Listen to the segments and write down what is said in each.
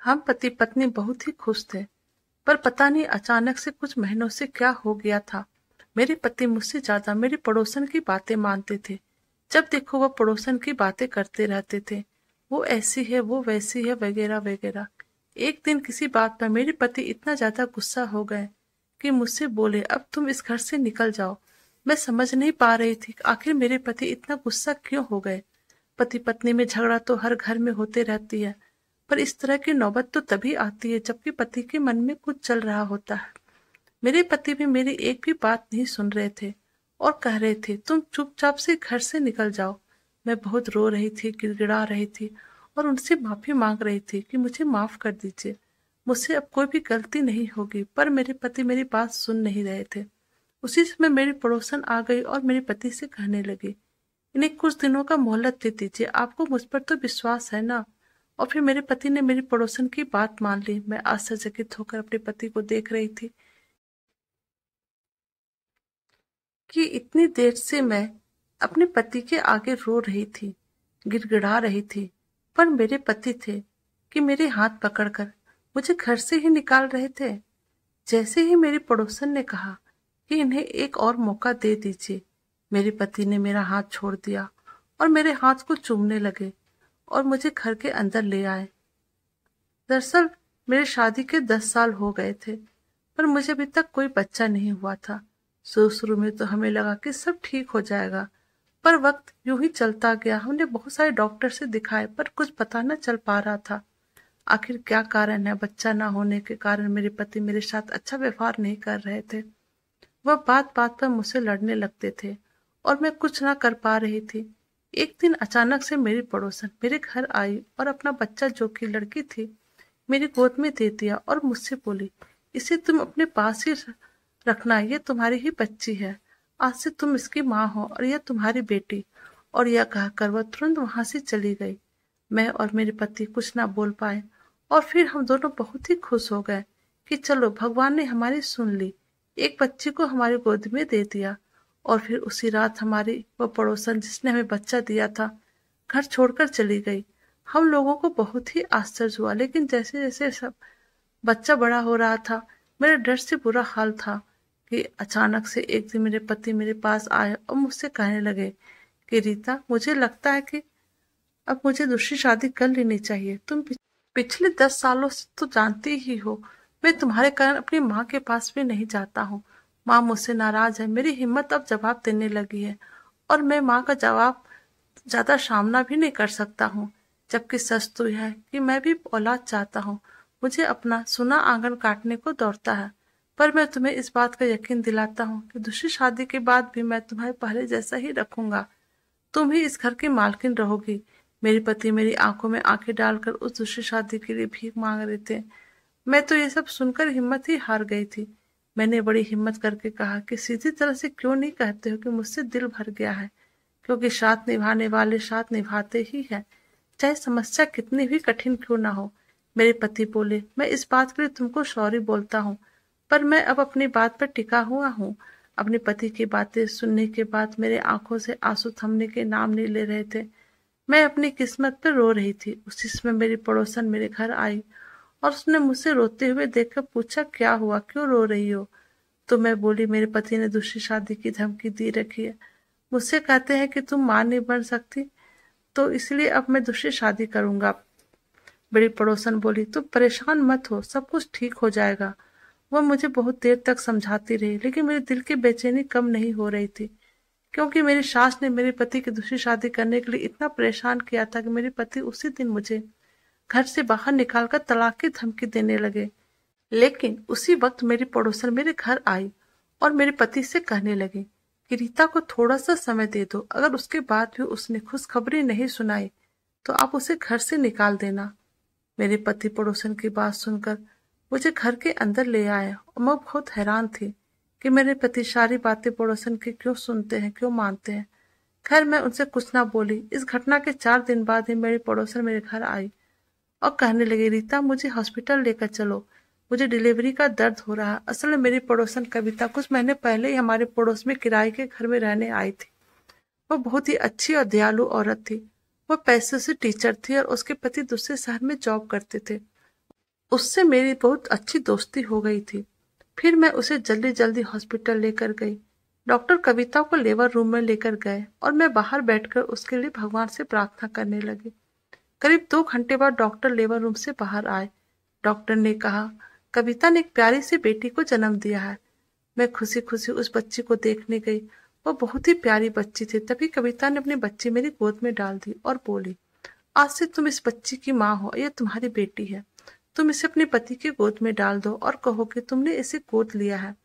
हम पति पत्नी बहुत ही खुश थे, पर पता नहीं अचानक से कुछ महीनों से क्या हो गया था। मेरे पति मुझसे ज्यादा मेरी पड़ोसन की बातें मानते थे। जब देखो वह पड़ोसन की बातें करते रहते थे, वो ऐसी है, वो वैसी है, वगैरह वगैरह। एक दिन किसी बात पर मेरे पति इतना ज्यादा गुस्सा हो गए कि मुझसे बोले, अब तुम इस घर से निकल जाओ। मैं समझ नहीं पा रही थी आखिर मेरे पति इतना गुस्सा क्यों हो गए। पति पत्नी में झगड़ा तो हर घर में होते रहती है, पर इस तरह की नौबत तो तभी आती है जबकि पति के मन में कुछ चल रहा होता है। मेरे पति भी मेरी एक भी बात नहीं सुन रहे थे और कह रहे थे, तुम चुपचाप से घर से निकल जाओ। मैं बहुत रो रही थी, गिड़गिड़ा रही थी और उनसे माफी मांग रही थी कि मुझे माफ कर दीजिए, मुझसे अब कोई भी गलती नहीं होगी। पर मेरे पति मेरी बात सुन नहीं रहे थे। उसी समय मेरी पड़ोसन आ गई और मेरे पति से कहने लगी, इन्हें कुछ दिनों का मोहलत दे दीजिए, आपको मुझ पर तो विश्वास है ना। और फिर मेरे पति ने मेरी पड़ोसन की बात मान ली। मैं आश्चर्यचकित होकर अपने पति को देख रही थी कि इतनी देर से मैं अपने पति के आगे रो रही थी, गिड़गिड़ा रही थी, पर मेरे पति थे कि मेरे हाथ पकड़कर मुझे घर से ही निकाल रहे थे। जैसे ही मेरी पड़ोसन ने कहा कि इन्हें एक और मौका दे दीजिए, मेरे पति ने मेरा हाथ छोड़ दिया और मेरे हाथ को चूमने लगे और मुझे घर के अंदर ले आए। दरअसल मेरी शादी के 10 साल हो गए थे, पर मुझे अभी तक कोई बच्चा नहीं हुआ था। शुरू शुरू में तो हमें लगा कि सब ठीक हो जाएगा, पर वक्त यूं ही चलता गया। हमने बहुत सारे डॉक्टर से दिखाए, पर कुछ पता न चल पा रहा था आखिर क्या कारण है। बच्चा ना होने के कारण मेरे पति मेरे साथ अच्छा व्यवहार नहीं कर रहे थे। वह बात बात पर मुझसे लड़ने लगते थे और मैं कुछ ना कर पा रही थी। एक दिन अचानक से मेरी पड़ोसन मेरे घर आई और अपना बच्चा, जो कि लड़की थी, मेरी गोद में दे दिया और मुझसे बोली, इसे तुम अपने पास ही रखना, ये तुम्हारी ही बच्ची है। आज से तुम इसकी माँ हो और यह तुम्हारी बेटी। और यह कहकर वह तुरंत वहां से चली गई। मैं और मेरे पति कुछ ना बोल पाए और फिर हम दोनों बहुत ही खुश हो गए कि चलो भगवान ने हमारी सुन ली, एक बच्ची को हमारी गोद में दे दिया। और फिर उसी रात हमारी वह पड़ोसन जिसने हमें बच्चा दिया था, घर छोड़कर चली गई। हम लोगों को बहुत ही आश्चर्य हुआ, लेकिन जैसे जैसे सब बच्चा बड़ा हो रहा था, मेरे डर से बुरा हाल था कि अचानक से एक दिन मेरे पति मेरे पास आए और मुझसे कहने लगे कि रीता, मुझे लगता है कि अब मुझे दूसरी शादी कर लेनी चाहिए। तुम पिछले 10 सालों से तो जानती ही हो, मैं तुम्हारे कारण अपनी माँ के पास भी नहीं जाता हूँ। माँ मुझसे नाराज है। मेरी हिम्मत अब जवाब देने लगी है और मैं माँ का जवाब ज्यादा सामना भी नहीं कर सकता हूँ। जबकि सच तो यह है कि मैं भी औलाद चाहता हूँ। मुझे अपना सुना आंगन काटने को दौड़ता है। पर मैं तुम्हें इस बात का यकीन दिलाता हूँ कि दूसरी शादी के बाद भी मैं तुम्हें पहले जैसा ही रखूंगा। तुम ही इस घर की मालकिन रहोगी। मेरे पति मेरी आंखों में आंखें डालकर उस दूसरी शादी के लिए भीख मांग रहे थे। मैं तो ये सब सुनकर हिम्मत ही हार गई थी। मैंने बड़ी हिम्मत करके कहा कि सीधी तरह से क्यों नहीं कहते हो कि मुझसे दिल भर गया है, क्योंकि साथ निभाने वाले साथ निभाते ही हैं, चाहे समस्या कितनी भी कठिन क्यों ना हो। मेरे पति बोले, मैं इस बात के लिए तुमको सॉरी बोलता हूँ, पर मैं अब अपनी बात पर टिका हुआ हूँ। अपने पति की बातें सुनने के बाद मेरे आंखों से आंसू थमने के नाम नहीं ले रहे थे। मैं अपनी किस्मत पर रो रही थी। उसी समय मेरी पड़ोसन मेरे घर आई और उसने मुझसे रोते हुए देखकर पूछा, क्या हुआ, क्यों रो रही हो। तो मैं बोली, मेरे पति ने दूसरी शादी की धमकी दी रखी है। मुझसे कहते हैं कि तुम मां नहीं बन सकती, तो इसलिए अब मैं दूसरी शादी करूंगा। बड़ी पड़ोसन बोली, तुम परेशान मत हो, सब कुछ ठीक हो जाएगा। वह मुझे बहुत देर तक समझाती रही, लेकिन मेरे दिल की बेचैनी कम नहीं हो रही थी, क्योंकि मेरी सास ने मेरे पति की दूसरी शादी करने के लिए इतना परेशान किया था कि मेरे पति उसी दिन मुझे घर से बाहर निकालकर तलाक की धमकी देने लगे। लेकिन उसी वक्त मेरी पड़ोसन मेरे घर आई और मेरे पति से कहने लगी कि रीता को थोड़ा सा समय दे दो, अगर उसके बाद भी उसने खुशखबरी नहीं सुनाई तो आप उसे घर से निकाल देना। मेरे पति पड़ोसन की बात सुनकर मुझे घर के अंदर ले आए और मैं बहुत हैरान थी कि मेरे पति सारी बातें पड़ोसन की क्यों सुनते हैं, क्यों मानते हैं। खैर मैं उनसे कुछ ना बोली। इस घटना के 4 दिन बाद ही मेरी पड़ोसन मेरे घर आई और कहने लगी, रीता, मुझे हॉस्पिटल लेकर चलो, मुझे डिलीवरी का दर्द हो रहा है। असल में मेरी पड़ोसन कविता कुछ महीने पहले ही हमारे पड़ोस में किराए के घर में रहने आई थी। वह बहुत ही अच्छी और दयालु औरत थी। वह पैसे से टीचर थी और उसके पति दूसरे शहर में जॉब करते थे। उससे मेरी बहुत अच्छी दोस्ती हो गई थी। फिर मैं उसे जल्दी जल्दी हॉस्पिटल लेकर गई। डॉक्टर कविता को लेबर रूम में लेकर गए और मैं बाहर बैठकर उसके लिए भगवान से प्रार्थना करने लगी। करीब 2 घंटे बाद डॉक्टर लेबर रूम से बाहर आए। डॉक्टर ने कहा, कविता ने एक प्यारी सी बेटी को जन्म दिया है। मैं खुशी खुशी उस बच्ची को देखने गई। वो बहुत ही प्यारी बच्ची थी। तभी कविता ने अपनी बच्ची मेरी गोद में डाल दी और बोली, आज से तुम इस बच्ची की माँ हो, यह तुम्हारी बेटी है। तुम इसे अपने पति की गोद में डाल दो और कहो कि तुमने इसे गोद लिया है।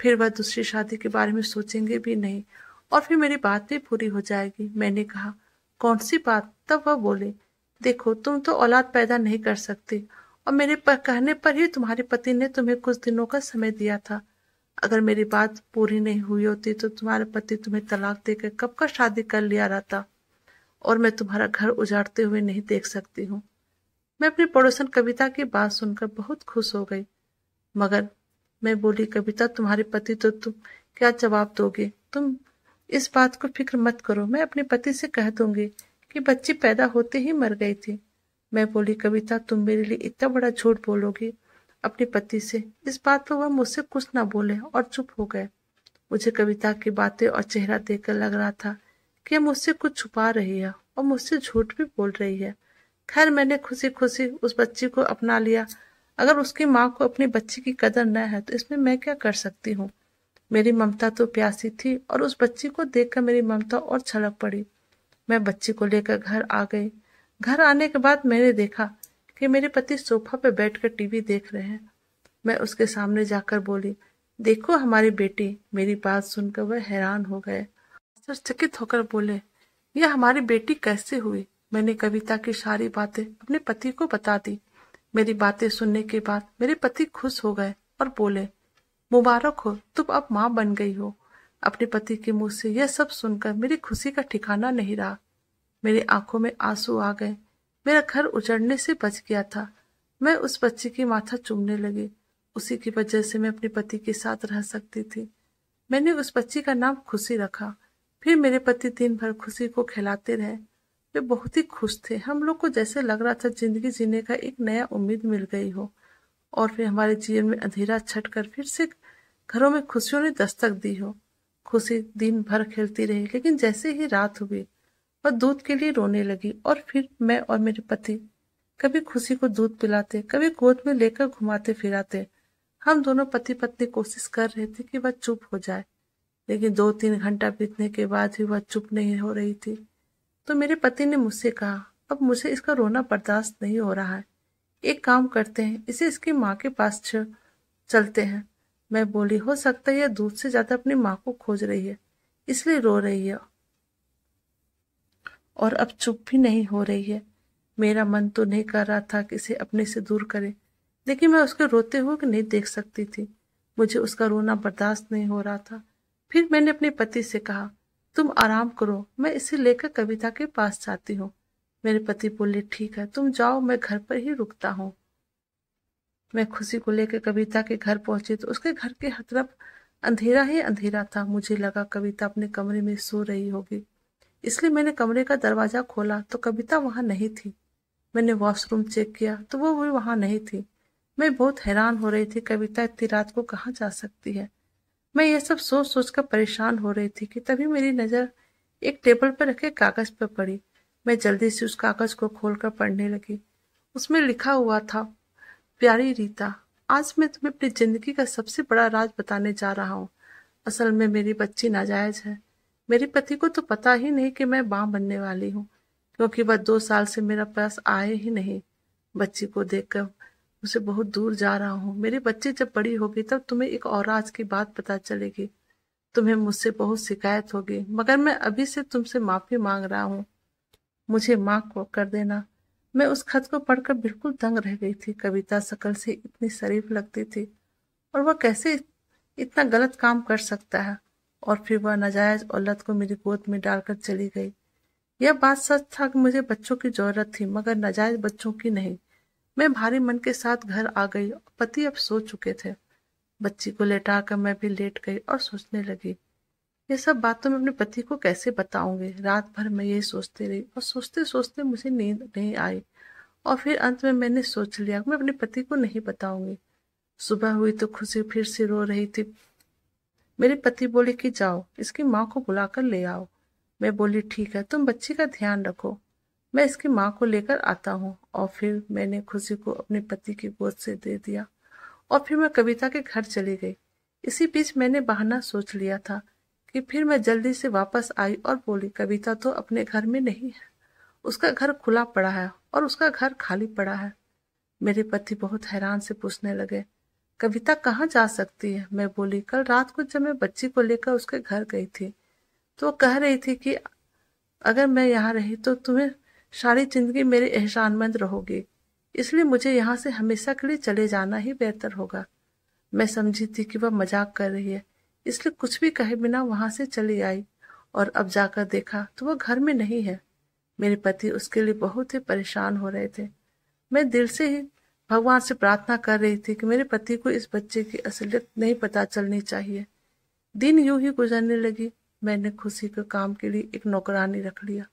फिर वह दूसरी शादी के बारे में सोचेंगे भी नहीं और फिर मेरी बात भी पूरी हो जाएगी। मैंने कहा, कौन सी बात? तब वह बोले, देखो तुम तो औलाद पैदा नहीं कर सकते और मेरे कहने पर ही तुम्हारे पति ने तुम्हें कुछ दिनों का समय दिया था। अगर मेरी बात पूरी नहीं हुई होती तो तुम्हारे पति तुम्हें तलाक देकर कब का शादी कर लिया रहता और मैं तुम्हारा घर उजाड़ते हुए नहीं देख सकती हूँ। मैं अपनी पड़ोसन कविता की बात सुनकर बहुत खुश हो गई। मगर मैं बोली, कविता तुम्हारे पति तो तुम क्या जवाब दोगे? तुम इस बात को फिक्र मत करो, मैं अपने पति से कह दूंगी कि बच्ची पैदा होते ही मर गई थी। मैं बोली, कविता तुम मेरे लिए इतना बड़ा झूठ बोलोगी अपने पति से? इस बात पर वह मुझसे कुछ ना बोले और चुप हो गए। मुझे कविता की बातें और चेहरा देखकर लग रहा था कि मुझसे कुछ छुपा रही है और मुझसे झूठ भी बोल रही है। खैर मैंने खुशी खुशी उस बच्ची को अपना लिया। अगर उसकी माँ को अपनी बच्ची की कदर न है तो इसमें मैं क्या कर सकती हूँ? मेरी ममता तो प्यासी थी और उस बच्ची को देखकर मेरी ममता और छलक पड़ी। मैं बच्ची को लेकर घर आ गई। घर आने के बाद मैंने देखा कि मेरे पति सोफा पर बैठकर टीवी देख रहे हैं। मैं उसके सामने जाकर बोली, देखो हमारी बेटी। मेरी बात सुनकर वह हैरान हो गए, आश्चर्यचकित होकर बोले, यह हमारी बेटी कैसे हुई? मैंने कविता की सारी बातें अपने पति को बता दी। मेरी बातें सुनने के बाद मेरे पति खुश हो गए और बोले, मुबारक हो, तुम अब माँ बन गई हो। अपने पति के मुंह से यह सब सुनकर मेरी खुशी का ठिकाना नहीं रहा। मेरी आंखों में आंसू आ गए। मेरा घर उजड़ने से बच गया था। मैं उस बच्ची की माथा चूमने लगी। उसी की वजह से मैं अपने पति के साथ रह सकती थी। मैंने उस बच्ची का नाम खुशी रखा। फिर मेरे पति दिन भर खुशी को खिलाते रहे। वे बहुत ही खुश थे। हम लोग को जैसे लग रहा था जिंदगी जीने का एक नया उम्मीद मिल गई हो। और फिर हमारे जीवन में अंधेरा छट कर फिर से घरों में खुशियों ने दस्तक दी हो। खुशी दिन भर खेलती रही, लेकिन जैसे ही रात हुई वह दूध के लिए रोने लगी। और फिर मैं और मेरे पति कभी खुशी को दूध पिलाते, कभी गोद में लेकर घुमाते फिराते। हम दोनों पति पत्नी कोशिश कर रहे थे कि वह चुप हो जाए, लेकिन 2-3 घंटा बीतने के बाद भी वह चुप नहीं हो रही थी। तो मेरे पति ने मुझसे कहा, अब मुझे इसका रोना बर्दाश्त नहीं हो रहा है। एक काम करते हैं, इसे इसकी माँ के पास चलते हैं। मैं बोली, हो सकता है यह दूध से ज्यादा अपनी माँ को खोज रही है, इसलिए रो रही है और अब चुप भी नहीं हो रही है। मेरा मन तो नहीं कर रहा था कि इसे अपने से दूर करे, लेकिन मैं उसके रोते हुए नहीं देख सकती थी। मुझे उसका रोना बर्दाश्त नहीं हो रहा था। फिर मैंने अपने पति से कहा, तुम आराम करो, मैं इसे लेकर कविता के पास जाती हूँ। मेरे पति बोले, ठीक है, तुम जाओ, मैं घर पर ही रुकता हूँ। मैं खुशी को लेकर कविता के घर पहुंची तो उसके घर के हर तरफ अंधेरा ही अंधेरा था। मुझे लगा कविता अपने कमरे में सो रही होगी, इसलिए मैंने कमरे का दरवाजा खोला तो कविता वहां नहीं थी। मैंने वॉशरूम चेक किया तो वो भी वहां नहीं थी। मैं बहुत हैरान हो रही थी, कविता इतनी रात को कहाँ जा सकती है। मैं ये सब सोच सोच कर परेशान हो रही थी कि तभी मेरी नजर एक टेबल पर रखे कागज पर पड़ी। मैं जल्दी से उस कागज को खोलकर पढ़ने लगी। उसमें लिखा हुआ था, प्यारी रीता, आज मैं तुम्हें अपनी जिंदगी का सबसे बड़ा राज बताने जा रहा हूँ। असल में मेरी बच्ची नाजायज है। मेरे पति को तो पता ही नहीं कि मैं मां बनने वाली हूँ, क्योंकि वह 2 साल से मेरे पास आए ही नहीं। बच्ची को देखकर मुझे बहुत दूर जा रहा हूँ। मेरी बच्ची जब बड़ी होगी तब तुम्हें एक और राज की बात पता चलेगी। तुम्हें मुझसे बहुत शिकायत होगी, मगर मैं अभी से तुमसे माफी मांग रहा हूँ। मुझे माफ को कर देना। मैं उस खत को पढ़कर बिल्कुल दंग रह गई थी। कविता शकल से इतनी शरीफ लगती थी और वह कैसे इतना गलत काम कर सकता है। और फिर वह नाजायज औलत को मेरी गोद में डालकर चली गई। यह बात सच था कि मुझे बच्चों की जरूरत थी, मगर नाजायज बच्चों की नहीं। मैं भारी मन के साथ घर आ गई। पति अब सो चुके थे। बच्ची को लेटाकर मैं भी लेट गई और सोचने लगी, ये सब बातों में अपने पति को कैसे बताऊंगी। रात भर मैं यही सोचती रही और सोचते सोचते मुझे नींद नहीं आई और फिर अंत में मैंने सोच लिया मैं अपने पति को नहीं बताऊंगी। सुबह हुई तो खुशी फिर से रो रही थी। मेरे पति बोले कि जाओ इसकी माँ को बुलाकर ले आओ। मैं बोली ठीक है, तुम बच्ची का ध्यान रखो, मैं इसकी माँ को लेकर आता हूँ। और फिर मैंने खुशी को अपने पति की गोद से दे दिया और फिर मैं कविता के घर चली गई। इसी बीच मैंने बहाना सोच लिया था कि फिर मैं जल्दी से वापस आई और बोली कविता तो अपने घर में नहीं है, उसका घर खुला पड़ा है और उसका घर खाली पड़ा है। मेरे पति बहुत हैरान से पूछने लगे कविता कहाँ जा सकती है। मैं बोली कल रात को जब मैं बच्ची को लेकर उसके घर गई थी तो वो कह रही थी कि अगर मैं यहाँ रही तो तुम्हें सारी जिंदगी मेरे एहसानमंद रहोगी, इसलिए मुझे यहाँ से हमेशा के लिए चले जाना ही बेहतर होगा। मैं समझी थी कि वह मजाक कर रही है, इसलिए कुछ भी कहे बिना वहां से चली आई और अब जाकर देखा तो वह घर में नहीं है। मेरे पति उसके लिए बहुत ही परेशान हो रहे थे। मैं दिल से ही भगवान से प्रार्थना कर रही थी कि मेरे पति को इस बच्चे की असलियत नहीं पता चलनी चाहिए। दिन यूं ही गुजरने लगी। मैंने खुशी के काम के लिए एक नौकरानी रख लिया।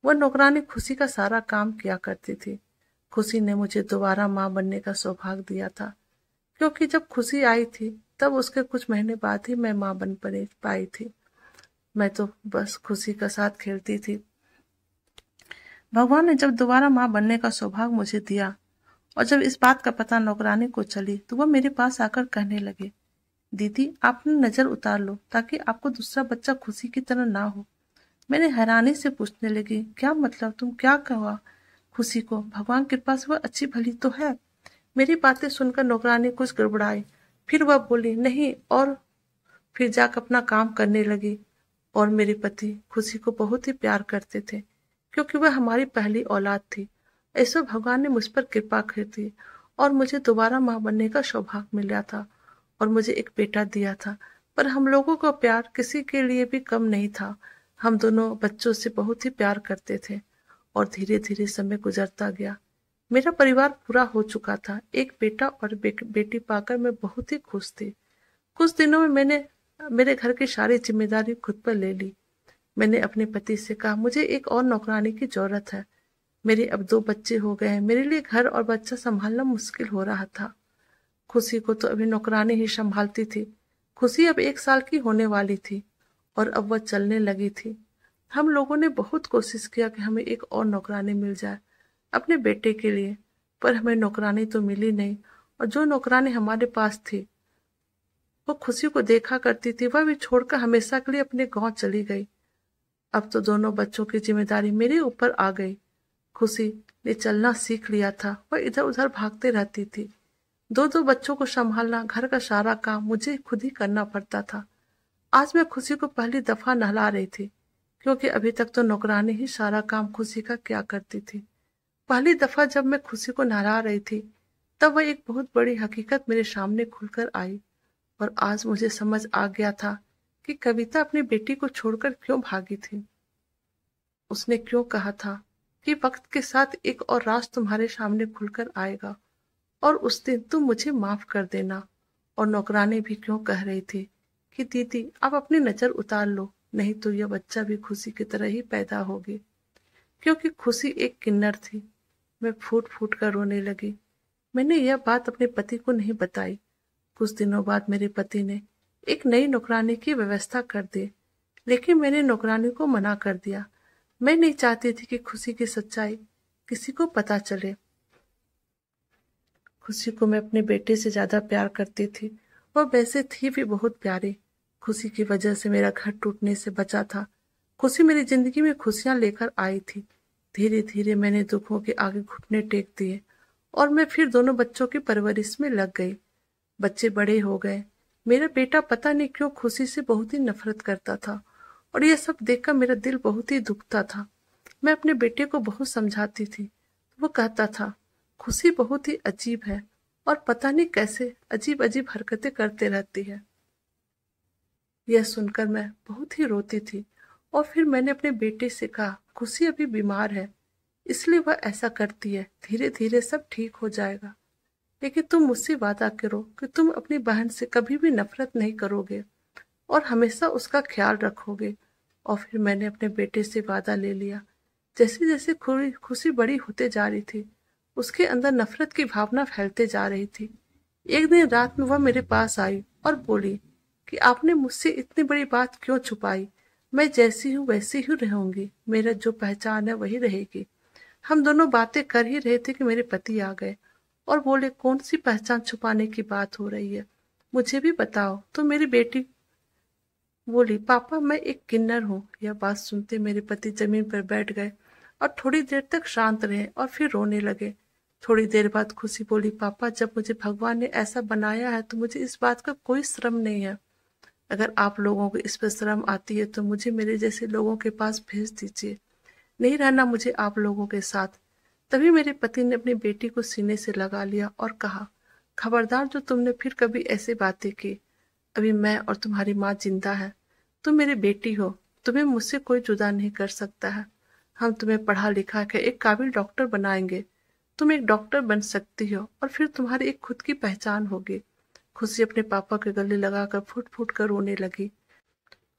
वह नौकरानी खुशी का सारा काम किया करती थी। खुशी ने मुझे दोबारा माँ बनने का सौभाग्य दिया था, क्योंकि जब खुशी आई थी तब उसके कुछ महीने बाद ही मैं माँ बन पाई थी। मैं तो बस खुशी का साथ खेलती थी। भगवान ने जब दोबारा माँ बनने का सौभाग्य मुझे दिया और जब इस बात का पता नौकरानी को चली तो वह मेरे पास आकर कहने लगे दीदी आप नजर उतार लो ताकि आपको दूसरा बच्चा खुशी की तरह ना हो। मैंने हैरानी से पूछने लगी क्या मतलब, तुम क्या कहा खुशी को? भगवान के पास वह अच्छी भली तो है। मेरी बातें सुनकर नौकरानी कुछ गड़बड़ाई, फिर वह बोली नहीं, और फिर जाकर अपना काम करने लगी। और मेरे पति खुशी को बहुत ही प्यार करते थे क्योंकि वह हमारी पहली औलाद थी। ऐसा भगवान ने मुझ पर कृपा की थी और मुझे दोबारा माँ बनने का सौभाग्य मिला था और मुझे एक बेटा दिया था। पर हम लोगों का प्यार किसी के लिए भी कम नहीं था। हम दोनों बच्चों से बहुत ही प्यार करते थे और धीरे धीरे समय गुजरता गया। मेरा परिवार पूरा हो चुका था। एक बेटा और बेटी पाकर मैं बहुत ही खुश थी। कुछ दिनों में मैंने मेरे घर की सारी जिम्मेदारी खुद पर ले ली। मैंने अपने पति से कहा मुझे एक और नौकरानी की जरूरत है। मेरे अब 2 बच्चे हो गए हैं, मेरे लिए घर और बच्चा संभालना मुश्किल हो रहा था। खुशी को तो अभी नौकरानी ही संभालती थी। खुशी अब 1 साल की होने वाली थी और अब वह चलने लगी थी। हम लोगों ने बहुत कोशिश किया कि हमें एक और नौकरानी मिल जाए अपने बेटे के लिए, पर हमें नौकरानी तो मिली नहीं। और जो नौकरानी हमारे पास थी वो खुशी को देखा करती थी, वह भी छोड़कर हमेशा के लिए अपने गांव चली गई। अब तो दोनों बच्चों की जिम्मेदारी मेरे ऊपर आ गई। खुशी ने चलना सीख लिया था, वह इधर उधर भागते रहती थी। 2 बच्चों को संभालना, घर का सारा काम मुझे खुद ही करना पड़ता था। आज मैं खुशी को पहली दफा नहला रही थी, क्योंकि अभी तक तो नौकरानी ही सारा काम खुशी का क्या करती थी। पहली दफा जब मैं खुशी को नहला रही थी तब वह एक बहुत बड़ी हकीकत मेरे सामने खुलकर आई और आज मुझे समझ आ गया था कि कविता अपनी बेटी को छोड़कर क्यों भागी थी। उसने क्यों कहा था कि वक्त के साथ एक और राज तुम्हारे सामने खुलकर आएगा और उस दिन तुम मुझे माफ कर देना। और नौकरानी भी क्यों कह रही थी कि दीदी आप अपनी नजर उतार लो, नहीं तो यह बच्चा भी खुशी की तरह ही पैदा होगी। क्योंकि खुशी एक किन्नर थी। मैं फूट फूट कर रोने लगी। मैंने यह बात अपने पति को नहीं बताई। कुछ दिनों बाद मेरे पति ने एक नई नौकरानी की व्यवस्था कर दी, लेकिन मैंने नौकरानी को मना कर दिया। मैं नहीं चाहती थी कि खुशी की सच्चाई किसी को पता चले। खुशी को मैं अपने बेटे से ज्यादा प्यार करती थी। वह वैसे थी भी बहुत प्यारी। खुशी की वजह से मेरा घर टूटने से बचा था। खुशी मेरी जिंदगी में खुशियां लेकर आई थी। धीरे धीरे मैंने दुखों के आगे घुटने टेक दिए और मैं फिर दोनों बच्चों की परवरिश में लग गई। बच्चे बड़े हो गए। मेरा बेटा पता नहीं क्यों खुशी से बहुत ही नफरत करता था और यह सब देखकर मेरा दिल बहुत ही दुखता था। मैं अपने बेटे को बहुत समझाती थी तो वो कहता था खुशी बहुत ही अजीब है और पता नहीं कैसे अजीब अजीब हरकतें करते रहती है। यह सुनकर मैं बहुत ही रोती थी और फिर मैंने अपने बेटे से कहा खुशी अभी बीमार है, इसलिए वह ऐसा करती है, धीरे धीरे सब ठीक हो जाएगा। लेकिन तुम मुझसे वादा करो कि तुम अपनी बहन से कभी भी नफरत नहीं करोगे और हमेशा उसका ख्याल रखोगे। और फिर मैंने अपने बेटे से वादा ले लिया। जैसे जैसे खुशी बड़ी होते जा रही थी उसके अंदर नफरत की भावना फैलते जा रही थी। एक दिन रात में वह मेरे पास आई और बोली कि आपने मुझसे इतनी बड़ी बात क्यों छुपाई? मैं जैसी हूँ वैसी ही रहूंगी, मेरा जो पहचान है वही रहेगी। हम दोनों बातें कर ही रहे थे कि मेरे पति आ गए और बोले, कौन सी पहचान छुपाने की बात हो रही है, मुझे भी बताओ। तो मेरी बेटी बोली, पापा मैं एक किन्नर हूँ। यह बात सुनते मेरे पति जमीन पर बैठ गए और थोड़ी देर तक शांत रहे और फिर रोने लगे। थोड़ी देर बाद खुशी बोली, पापा जब मुझे भगवान ने ऐसा बनाया है तो मुझे इस बात का कोई श्रम नहीं है। अगर आप लोगों को इस पर शर्म आती है तो मुझे मेरे जैसे लोगों के पास भेज दीजिए, नहीं रहना मुझे आप लोगों के साथ। तभी मेरे पति ने अपनी बेटी को सीने से लगा लिया और कहा, खबरदार जो तुमने फिर कभी ऐसी बातें की। अभी मैं और तुम्हारी माँ जिंदा है, तुम मेरी बेटी हो, तुम्हें मुझसे कोई जुदा नहीं कर सकता है। हम तुम्हें पढ़ा लिखा के एक काबिल डॉक्टर बनाएंगे। तुम एक डॉक्टर बन सकती हो और फिर तुम्हारी एक खुद की पहचान होगी। खुशी अपने पापा के गले लगाकर फुट फुट कर रोने लगी।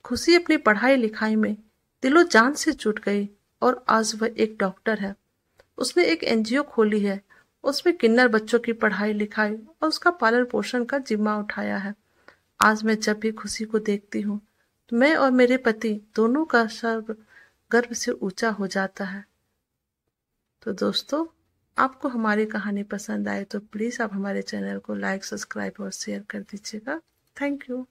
खुशी अपनी पढ़ाई लिखाई में दिलो जान से जुट गई और आज वह एक डॉक्टर है। उसने एक एनजीओ खोली है, उसमें किन्नर बच्चों की पढ़ाई लिखाई और उसका पालन पोषण का जिम्मा उठाया है। आज मैं जब भी खुशी को देखती हूँ तो मैं और मेरे पति दोनों का सर गर्व से ऊंचा हो जाता है। तो दोस्तों, आपको हमारी कहानी पसंद आए तो प्लीज़ आप हमारे चैनल को लाइक, सब्सक्राइब और शेयर कर दीजिएगा। Thank you.